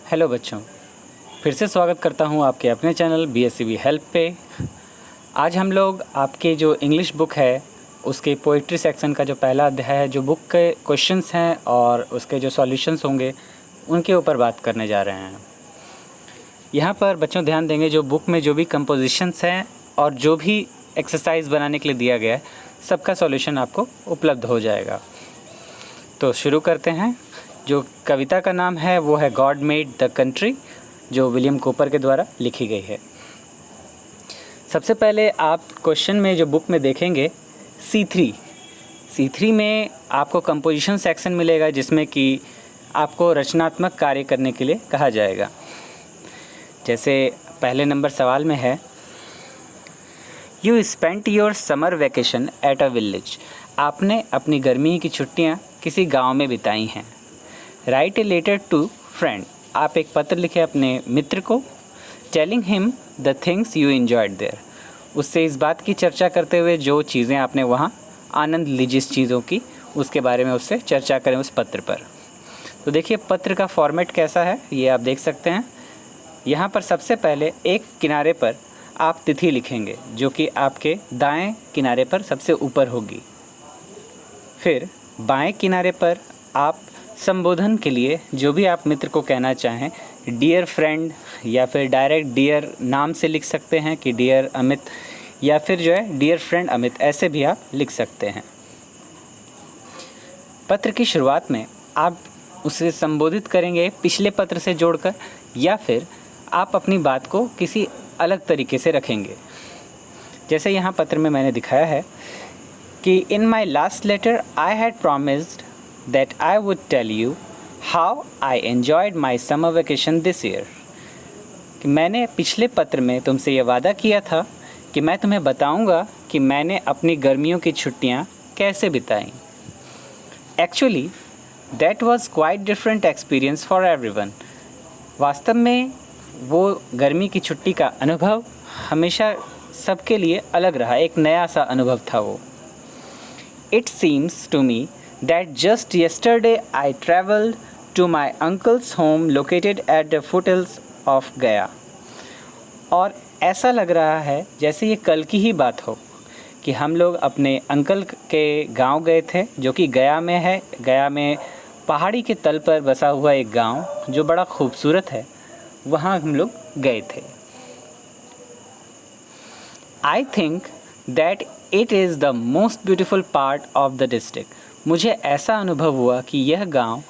Hello बच्चों, फिर से स्वागत करता हूं आपके अपने चैनल BSCB हेल्प पे। आज हम लोग आपके जो इंग्लिश बुक है उसके पोइट्री सेक्शन का जो पहला अध्याय है, जो बुक के क्वेश्चंस हैं और उसके जो सॉल्यूशंस होंगे उनके ऊपर बात करने जा रहे हैं। यहाँ पर बच्चों ध्यान देंगे, जो बुक में जो भी कंपोजिशंस हैं और जो भी एक्सरसाइज बनाने के लिए दिया गया है सबका सॉल्यूशन आपको उपलब्ध हो जाएगा। तो शुरू करते हैं। जो कविता का नाम है वो है गॉड मेड द कंट्री, जो विलियम कूपर के द्वारा लिखी गई है। सबसे पहले आप क्वेश्चन में जो बुक में देखेंगे C3 में आपको कंपोजिशन सेक्शन मिलेगा, जिसमें कि आपको रचनात्मक कार्य करने के लिए कहा जाएगा। जैसे पहले नंबर सवाल में है, you spent your summer vacation at a village. आपने अपनी गर्मी की छुट्टियाँ किसी गांव में बिताई हैं। Write a letter to friend. आप एक पत्र लिखे अपने मित्र को। Telling him the things you enjoyed there. उससे इस बात की चर्चा करते हुए जो चीज़ें आपने वहाँ आनंद ली जिस चीज़ों की, उसके बारे में उससे चर्चा करें उस पत्र पर। तो देखिए पत्र का फॉर्मेट कैसा है ये आप देख सकते हैं। यहाँ पर सबसे पहले एक किनारे पर आप तिथि लिखेंगे, जो कि आपके दाएं किनारे पर सबसे ऊपर होगी। फिर बाएं किनारे पर आप संबोधन के लिए जो भी आप मित्र को कहना चाहें, डियर फ्रेंड या फिर डायरेक्ट डियर नाम से लिख सकते हैं कि डियर अमित, या फिर जो है डियर फ्रेंड अमित, ऐसे भी आप लिख सकते हैं। पत्र की शुरुआत में आप उसे संबोधित करेंगे पिछले पत्र से जोड़कर, या फिर आप अपनी बात को किसी अलग तरीके से रखेंगे। जैसे यहाँ पत्र में मैंने दिखाया है कि in my last letter I had promised that I would tell you how I enjoyed my summer vacation this year। कि मैंने पिछले पत्र में तुमसे ये वादा किया था कि मैं तुम्हें बताऊंगा कि मैंने अपनी गर्मियों की छुट्टियां कैसे बिताई। Actually, that was quite different experience for everyone। वास्तव में वो गर्मी की छुट्टी का अनुभव हमेशा सबके लिए अलग रहा, एक नया सा अनुभव था वो। It seems to me that just yesterday I traveled to my uncle's home located at the foothills of Gaya। और ऐसा लग रहा है जैसे ये कल की ही बात हो कि हम लोग अपने अंकल के गांव गए थे, जो कि गया में है। गया में पहाड़ी के तल पर बसा हुआ एक गांव जो बड़ा खूबसूरत है, वहाँ हम लोग गए थे। I think that it is the most beautiful part of the district। मुझे ऐसा अनुभव हुआ कि यह गांव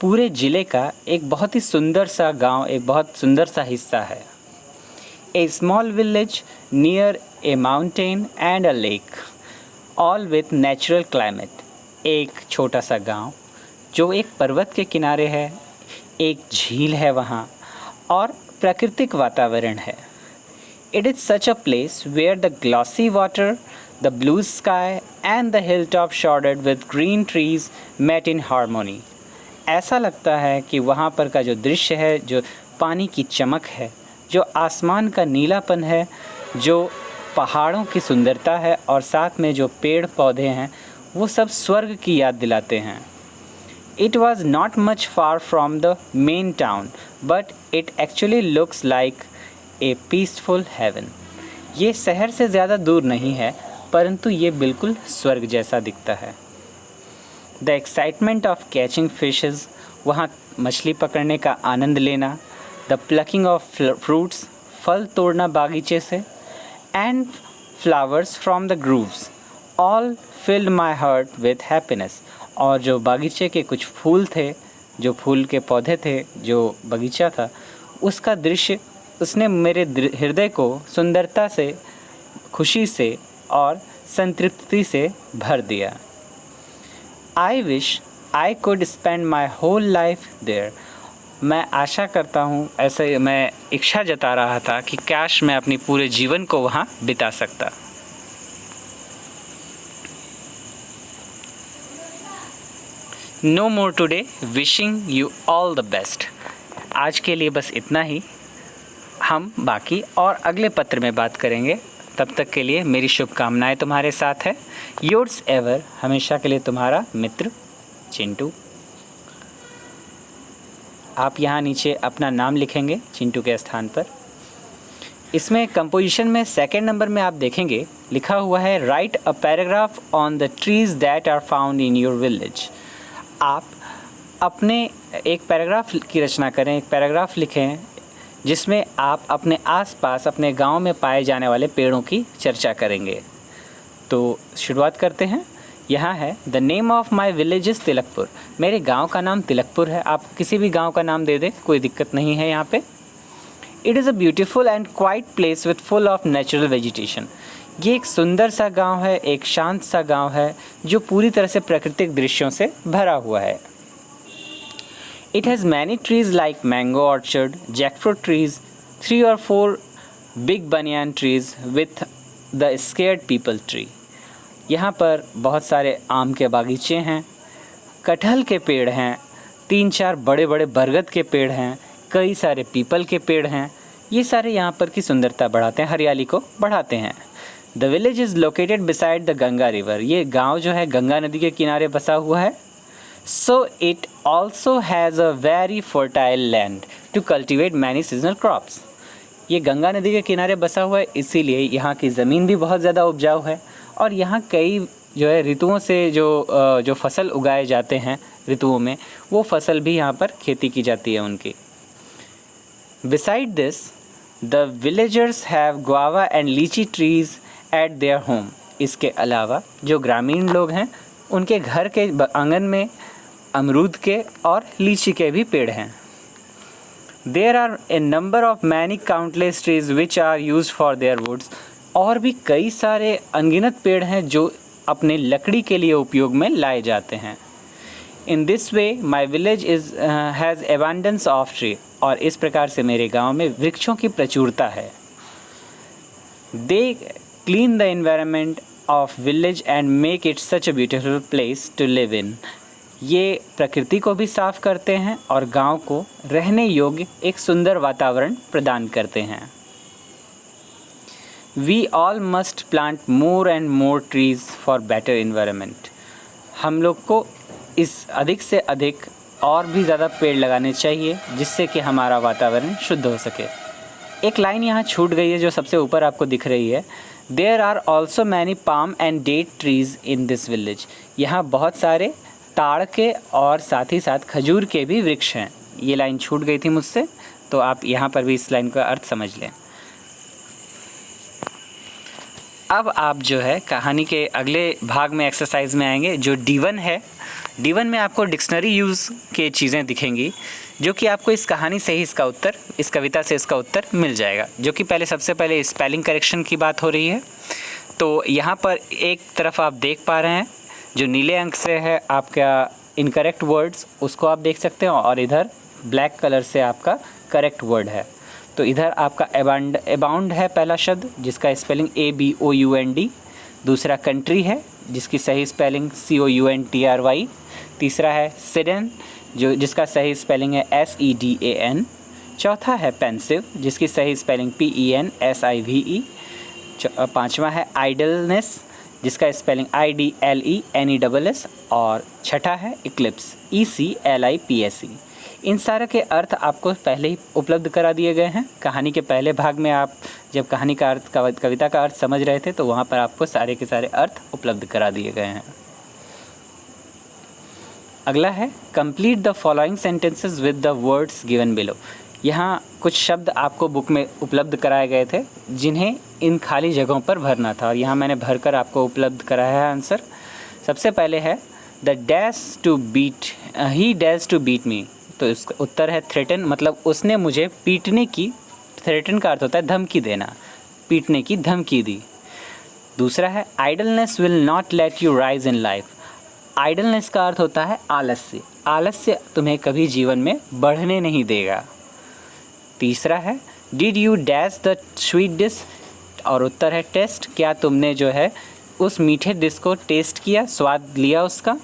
पूरे ज़िले का एक बहुत ही सुंदर सा गांव, एक बहुत सुंदर सा हिस्सा है। A small village near a mountain and a lake, all with natural climate. एक छोटा सा गांव जो एक पर्वत के किनारे है, एक झील है वहाँ, और प्राकृतिक वातावरण है। It is such a place where the glossy water, the blue sky and the hilltop showered with green trees met in harmony। ऐसा लगता है कि वहाँ पर का जो दृश्य है, जो पानी की चमक है, जो आसमान का नीलापन है, जो पहाड़ों की सुंदरता है, और साथ में जो पेड़ पौधे हैं, वो सब स्वर्ग की याद दिलाते हैं। It was not much far from the main town, but it actually looks like a peaceful heaven। ये शहर से ज़्यादा दूर नहीं है, परंतु ये बिल्कुल स्वर्ग जैसा दिखता है। The excitement of catching fishes, वहाँ मछली पकड़ने का आनंद लेना। द प्लकिंग ऑफ फ्रूट्स, फल तोड़ना बागीचे से। And flowers from the groves, all filled my heart with happiness. और जो बागीचे के कुछ फूल थे, जो फूल के पौधे थे, जो बगीचा था, उसका दृश्य उसने मेरे हृदय को सुंदरता से, खुशी से और संतृप्ति से भर दिया। I wish I could spend my whole life there. मैं आशा करता हूँ, ऐसे मैं इच्छा जता रहा था कि काश मैं अपनी पूरे जीवन को वहाँ बिता सकता। No more today, wishing you all the best. आज के लिए बस इतना ही। हम बाकी और अगले पत्र में बात करेंगे। तब तक के लिए मेरी शुभकामनाएं तुम्हारे साथ है। योर्स एवर, हमेशा के लिए तुम्हारा मित्र चिंटू। आप यहाँ नीचे अपना नाम लिखेंगे चिंटू के स्थान पर। इसमें कंपोजिशन में सेकंड नंबर में आप देखेंगे लिखा हुआ है write a paragraph on the trees that are found in your village. आप अपने एक पैराग्राफ की रचना करें, एक पैराग्राफ लिखें जिसमें आप अपने आसपास अपने गांव में पाए जाने वाले पेड़ों की चर्चा करेंगे। तो शुरुआत करते हैं। यहाँ है the name of my village is Tilakpur. मेरे गांव का नाम तिलकपुर है। आप किसी भी गांव का नाम दे दें, कोई दिक्कत नहीं है यहाँ पे। It is a beautiful and quite place with full of natural vegetation. ये एक सुंदर सा गांव है, एक शांत सा गांव है जो पूरी तरह से प्राकृतिक दृश्यों से भरा हुआ है। It has many trees like mango orchard, jackfruit trees, 3 or 4 big banyan trees with the sacred peepal tree. यहाँ पर बहुत सारे आम के बागीचे हैं, कटहल के पेड़ हैं, 3-4 बड़े बड़े बरगद के पेड़ हैं, कई सारे पीपल के पेड़ हैं। ये सारे यहाँ पर की सुंदरता बढ़ाते हैं, हरियाली को बढ़ाते हैं। The village is located beside the Ganga river. ये गांव जो है गंगा नदी के किनारे बसा हुआ है। So it also has a very fertile land to cultivate many seasonal crops. ये गंगा नदी के किनारे बसा हुआ है, इसीलिए यहाँ की ज़मीन भी बहुत ज़्यादा उपजाऊ है और यहाँ कई जो है ऋतुओं से जो फसल उगाए जाते हैं ऋतुओं में, वो फसल भी यहाँ पर खेती की जाती है उनकी। Beside this the villagers have guava and लीची ट्रीज़ एट देयर होम। इसके अलावा जो ग्रामीण लोग हैं उनके घर के आंगन में अमरूद के और लीची के भी पेड़ हैं। There are a number of many countless trees which are use for their woods. और भी कई सारे अनगिनत पेड़ हैं जो अपने लकड़ी के लिए उपयोग में लाए जाते हैं। In this way my village has abundance of tree. और इस प्रकार से मेरे गांव में वृक्षों की प्रचुरता है। They clean the environment of village and make it such a beautiful place to live in. ये प्रकृति को भी साफ करते हैं और गांव को रहने योग्य एक सुंदर वातावरण प्रदान करते हैं। We all must plant more and more trees for better environment. हम लोग को इस अधिक से अधिक और भी ज़्यादा पेड़ लगाने चाहिए जिससे कि हमारा वातावरण शुद्ध हो सके। एक लाइन यहाँ छूट गई है जो सबसे ऊपर आपको दिख रही है। There are also many palm and date trees in this village. यहाँ बहुत सारे ताड़ के और साथ ही साथ खजूर के भी वृक्ष हैं। ये लाइन छूट गई थी मुझसे, तो आप यहाँ पर भी इस लाइन का अर्थ समझ लें। अब आप जो है कहानी के अगले भाग में एक्सरसाइज में आएंगे जो D1 है। D1 में आपको डिक्शनरी यूज़ के चीज़ें दिखेंगी जो कि आपको इस कहानी से ही इस कविता से इसका उत्तर मिल जाएगा। जो कि सबसे पहले स्पेलिंग करेक्शन की बात हो रही है। तो यहाँ पर एक तरफ आप देख पा रहे हैं जो नीले अंक से है आपका इनकरेक्ट वर्ड्स, उसको आप देख सकते हो, और इधर ब्लैक कलर से आपका करेक्ट वर्ड है। तो इधर आपका अबाउंड है पहला शब्द जिसका स्पेलिंग ABOUND। दूसरा कंट्री है जिसकी सही स्पेलिंग COUNTRY। तीसरा है सिडन जिसका सही स्पेलिंग है SEDAN। चौथा है पेंसिव जिसकी सही स्पेलिंग PENSIVE। पांचवा है आइडलनेस जिसका स्पेलिंग IDLENESS। और छठा है इक्लिप्स ECLIPSE। इन सारे के अर्थ आपको पहले ही उपलब्ध करा दिए गए हैं। कहानी के पहले भाग में आप जब कहानी का अर्थ कविता का अर्थ समझ रहे थे तो वहाँ पर आपको सारे के सारे अर्थ उपलब्ध करा दिए गए हैं। अगला है complete the following sentences with the words given below. यहाँ कुछ शब्द आपको बुक में उपलब्ध कराए गए थे जिन्हें इन खाली जगहों पर भरना था और यहाँ मैंने भरकर आपको उपलब्ध कराया है आंसर। सबसे पहले है the dash to beat he dash to beat me. तो इसका उत्तर है थ्रेटन, मतलब उसने मुझे पीटने की, थ्रेटन का अर्थ होता है धमकी देना, पीटने की धमकी दी। दूसरा है idleness will not let you rise in life. Idleness का अर्थ होता है आलस्य, आलस्य तुम्हें कभी जीवन में बढ़ने नहीं देगा। तीसरा है did you dash the sweet dish, और उत्तर है टेस्ट, क्या तुमने जो है उस मीठे डिश को टेस्ट किया, स्वाद लिया उसका।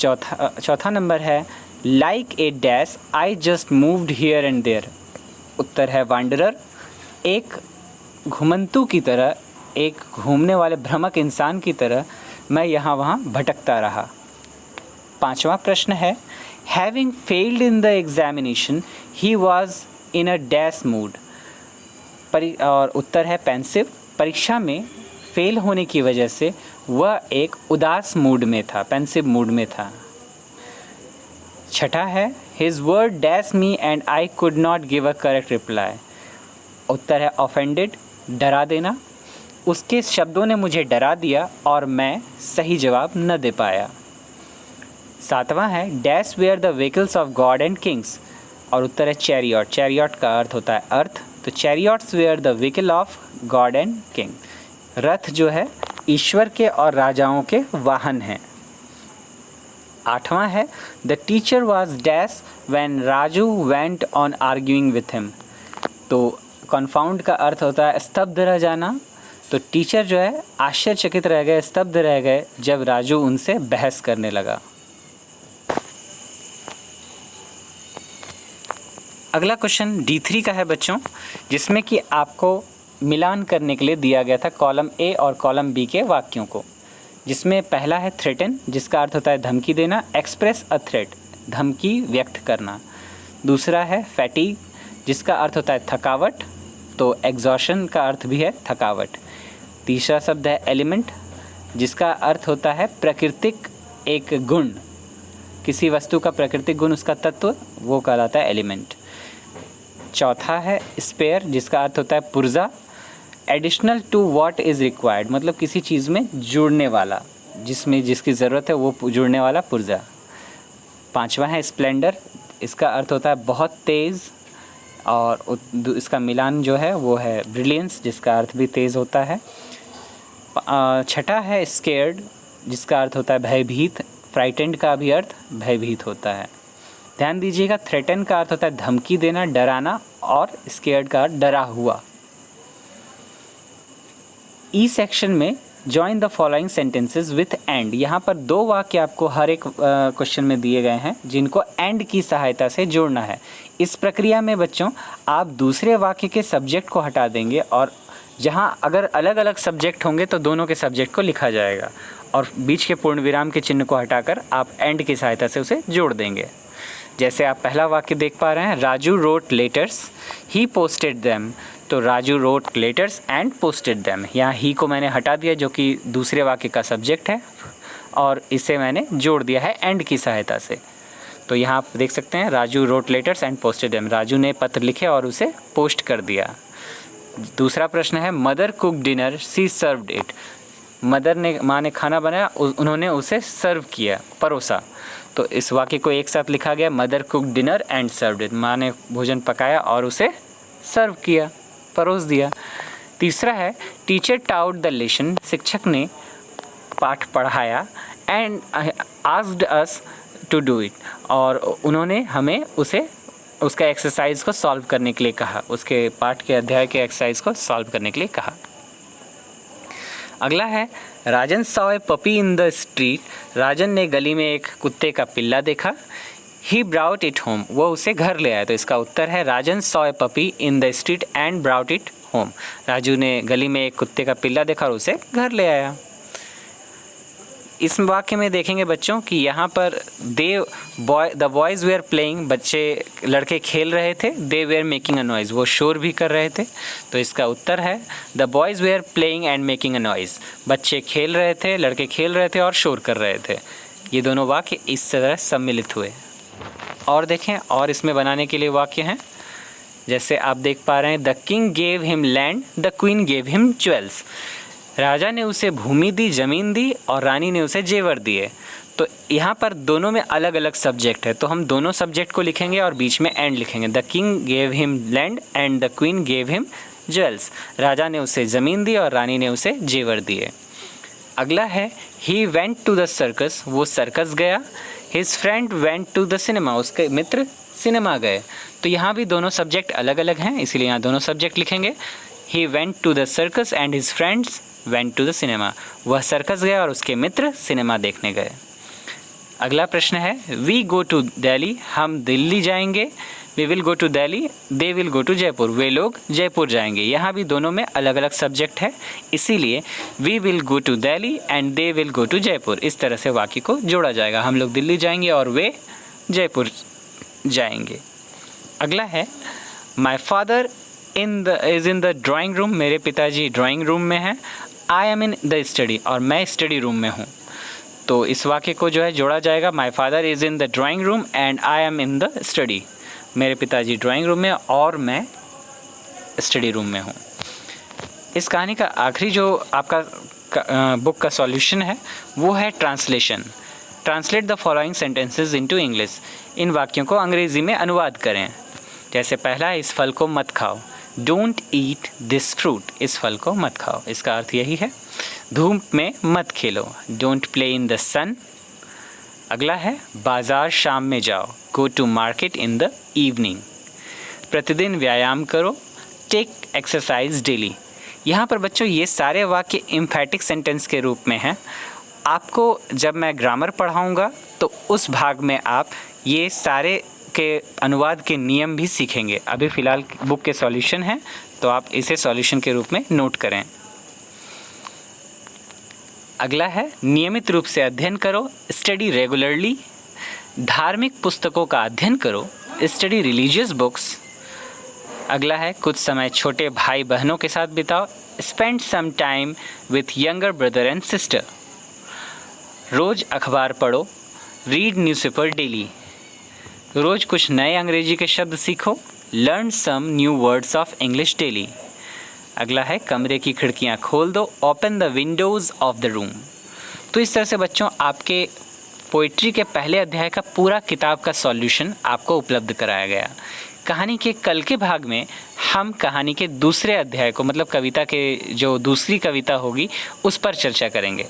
चौथा नंबर है like a dash I just moved here and there. उत्तर है वांडरर, एक घुमंतु की तरह, एक घूमने वाले भ्रमक इंसान की तरह मैं यहाँ वहाँ भटकता रहा। पांचवा प्रश्न है having failed in the examination he was in a dash mood. और उत्तर है पेंसिव। परीक्षा में फेल होने की वजह से वह एक उदास मूड में था, पेंसिव मूड में था। छठा है his word dash me and I could not give a correct reply. उत्तर है ऑफेंडेड, डरा देना। उसके शब्दों ने मुझे डरा दिया और मैं सही जवाब न दे पाया। सातवां है dash were the vehicles of god and kings. और उत्तर है चैरियट। चैरियट का अर्थ होता है अर्थ, तो chariots were the vehicle of god and king. रथ जो है ईश्वर के और राजाओं के वाहन हैं। आठवां है the teacher was dash when Raju went on arguing with him. तो कन्फाउंड का अर्थ होता है स्तब्ध रह जाना। तो टीचर जो है आश्चर्यचकित रह गए, स्तब्ध रह गए जब राजू उनसे बहस करने लगा। अगला क्वेश्चन D3 का है बच्चों, जिसमें कि आपको मिलान करने के लिए दिया गया था कॉलम ए और कॉलम बी के वाक्यों को, जिसमें पहला है थ्रेटन, जिसका अर्थ होता है धमकी देना, एक्सप्रेस अ थ्रेट, धमकी व्यक्त करना। दूसरा है फैटीग, जिसका अर्थ होता है थकावट, तो एग्जॉशन का अर्थ भी है थकावट। तीसरा शब्द है एलिमेंट, जिसका अर्थ होता है प्राकृतिक एक गुण, किसी वस्तु का प्राकृतिक गुण, उसका तत्व, वो कहलाता है एलिमेंट। चौथा है स्पेयर, जिसका अर्थ होता है पुर्जा, additional to what is required, मतलब किसी चीज़ में जुड़ने वाला, जिसमें जिसकी ज़रूरत है वो जुड़ने वाला पुर्जा। पांचवा है स्प्लेंडर, इसका अर्थ होता है बहुत तेज़, और इसका मिलान जो है वो है ब्रिलियंस, जिसका अर्थ भी तेज़ होता है। छठा है स्केयर्ड, जिसका अर्थ होता है भयभीत, फ्राइटेंड का भी अर्थ भयभीत होता है। ध्यान दीजिएगा थ्रेटन का अर्थ होता है धमकी देना, डराना, और स्केयर्ड का अर्थ डरा हुआ। ई सेक्शन में join the following sentences with and. यहाँ पर दो वाक्य आपको हर एक क्वेश्चन में दिए गए हैं, जिनको एंड की सहायता से जोड़ना है। इस प्रक्रिया में बच्चों आप दूसरे वाक्य के सब्जेक्ट को हटा देंगे, और जहाँ अगर अलग अलग सब्जेक्ट होंगे तो दोनों के सब्जेक्ट को लिखा जाएगा, और बीच के पूर्ण विराम के चिन्ह को हटाकर आप एंड की सहायता से उसे जोड़ देंगे। जैसे आप पहला वाक्य देख पा रहे हैं, Raju wrote letters, he posted them. तो Raju wrote letters and posted them, यहाँ ही को मैंने हटा दिया जो कि दूसरे वाक्य का सब्जेक्ट है, और इसे मैंने जोड़ दिया है एंड की सहायता से। तो यहाँ आप देख सकते हैं Raju wrote letters and posted them, Raju ने पत्र लिखे और उसे पोस्ट कर दिया। दूसरा प्रश्न है mother cook dinner, she served it. Mother ने, माँ ने खाना बनाया, उन्होंने उसे सर्व किया, परोसा। तो इस वाक्य को एक साथ लिखा गया, mother cook dinner and served it, माँ ने भोजन पकाया और उसे सर्व किया, परोस दिया। तीसरा है टीचर टाउट द लेसन, शिक्षक ने पाठ पढ़ाया, and asked us to do it, और उन्होंने हमें उसे उसका एक्सरसाइज को सॉल्व करने के लिए कहा, उसके पाठ के अध्याय के एक्सरसाइज को सॉल्व करने के लिए कहा। अगला है Rajan saw a puppy in the street, Rajan ने गली में एक कुत्ते का पिल्ला देखा। ही ब्राउट इट होम, वो उसे घर ले आया। तो इसका उत्तर है Rajan saw a puppy in the street and brought it home, Raju ने गली में एक कुत्ते का पिल्ला देखा और उसे घर ले आया। इस वाक्य में देखेंगे बच्चों कि यहाँ पर द बॉयज़ वेयर प्लेइंग, बच्चे लड़के खेल रहे थे, दे वेयर मेकिंग अ नॉइज़, वो शोर भी कर रहे थे। तो इसका उत्तर है the boys were playing and making a noise, बच्चे खेल रहे थे, लड़के खेल रहे थे और शोर कर रहे थे। ये दोनों वाक्य इस तरह सम्मिलित हुए। और देखें, और इसमें बनाने के लिए वाक्य हैं, जैसे आप देख पा रहे हैं the king gave him land, the queen gave him jewels, राजा ने उसे भूमि दी, ज़मीन दी, और रानी ने उसे जेवर दिए। तो यहाँ पर दोनों में अलग अलग सब्जेक्ट है, तो हम दोनों सब्जेक्ट को लिखेंगे और बीच में एंड लिखेंगे। The king gave him land and the queen gave him jewels, राजा ने उसे ज़मीन दी और रानी ने उसे जेवर दिए। अगला है he went to the circus, वो सर्कस गया। His friend went to the cinema, उसके मित्र सिनेमा गए। तो यहाँ भी दोनों सब्जेक्ट अलग अलग हैं, इसीलिए यहाँ दोनों सब्जेक्ट लिखेंगे। He went to the circus and his friends went to the cinema, वह सर्कस गया और उसके मित्र सिनेमा देखने गए। अगला प्रश्न है वी गो टू दिल्ली, हम दिल्ली जाएंगे। We will go to Delhi, they will go to Jaipur, वे लोग जयपुर जाएंगे। यहाँ भी दोनों में अलग अलग सब्जेक्ट है, इसीलिए we will go to Delhi and they will go to Jaipur, इस तरह से वाक्य को जोड़ा जाएगा। हम लोग दिल्ली जाएंगे और वे जयपुर जाएंगे। अगला है my father is in the drawing room, मेरे पिताजी ड्राइंग रूम में हैं। I am in the study, और मैं स्टडी रूम में हूँ। तो इस वाक्य को जो है जोड़ा जाएगा, my father is in the drawing room and I am in the study. मेरे पिताजी ड्राइंग रूम में और मैं स्टडी रूम में हूँ। इस कहानी का आखिरी जो आपका बुक का सॉल्यूशन है वो है translation. Translate the following sentences into English. इन वाक्यों को अंग्रेज़ी में अनुवाद करें। जैसे पहला है, इस फल को मत खाओ, डोंट ईट दिस फ्रूट, इस फल को मत खाओ। इसका अर्थ यही है, धूप में मत खेलो, don't play in the sun. अगला है, बाज़ार शाम में जाओ, go to market in the evening. प्रतिदिन व्यायाम करो, टेक एक्सरसाइज डेली। यहाँ पर बच्चों ये सारे वाक्य एम्फैटिक सेंटेंस के रूप में हैं। आपको जब मैं ग्रामर पढ़ाऊँगा तो उस भाग में आप ये सारे के अनुवाद के नियम भी सीखेंगे। अभी फ़िलहाल बुक के सॉल्यूशन हैं, तो आप इसे सॉल्यूशन के रूप में नोट करें। अगला है, नियमित रूप से अध्ययन करो, स्टडी रेगुलरली। धार्मिक पुस्तकों का अध्ययन करो, स्टडी रिलीजियस बुक्स। अगला है, कुछ समय छोटे भाई बहनों के साथ बिताओ, spend some time with younger brother and sister. रोज़ अखबार पढ़ो, रीड न्यूज़पेपर डेली। रोज़ कुछ नए अंग्रेजी के शब्द सीखो, learn some new words of English daily. अगला है, कमरे की खिड़कियाँ खोल दो, open the windows of the room. तो इस तरह से बच्चों आपके पोइट्री के पहले अध्याय का पूरा किताब का सॉल्यूशन आपको उपलब्ध कराया गया। कहानी के कल के भाग में हम कहानी के दूसरे अध्याय को, मतलब कविता के जो दूसरी कविता होगी उस पर चर्चा करेंगे।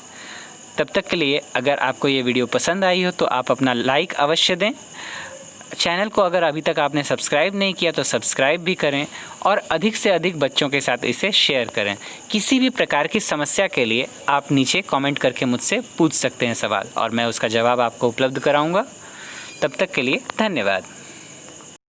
तब तक के लिए अगर आपको ये वीडियो पसंद आई हो तो आप अपना लाइक अवश्य दें। चैनल को अगर अभी तक आपने सब्सक्राइब नहीं किया तो सब्सक्राइब भी करें और अधिक से अधिक बच्चों के साथ इसे शेयर करें। किसी भी प्रकार की समस्या के लिए आप नीचे कमेंट करके मुझसे पूछ सकते हैं सवाल, और मैं उसका जवाब आपको उपलब्ध कराऊंगा। तब तक के लिए धन्यवाद।